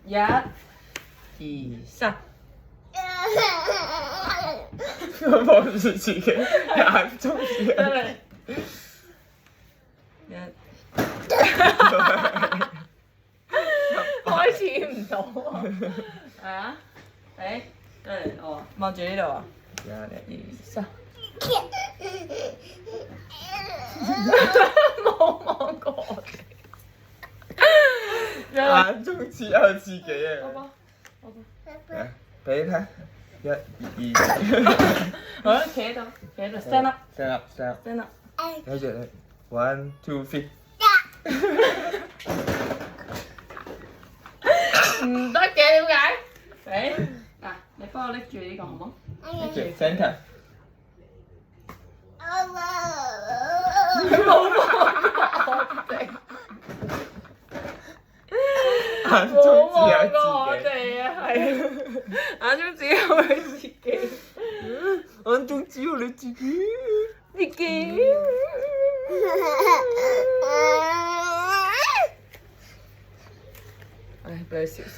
2、3。望住自己眼中嘅人。開始唔到喎。係啊，誒，對，哦，望住呢度啊。1、2、3。冇望過我哋。眼中只有自己啊！寶寶，寶寶。嚟，俾你睇。1、2。好，企喺度，企喺度 ，stand up， stand up stand up。 stand up。睇住你，1、2、3。唔得嘅，點解？誒，嗱，你幫我拎住呢個好冇？跟住 center。冇望過我哋，眼中冇只有望過我自己。哋啊，係眼中只有佢自己，眼中只有你自己。自己。唉，俾佢笑死。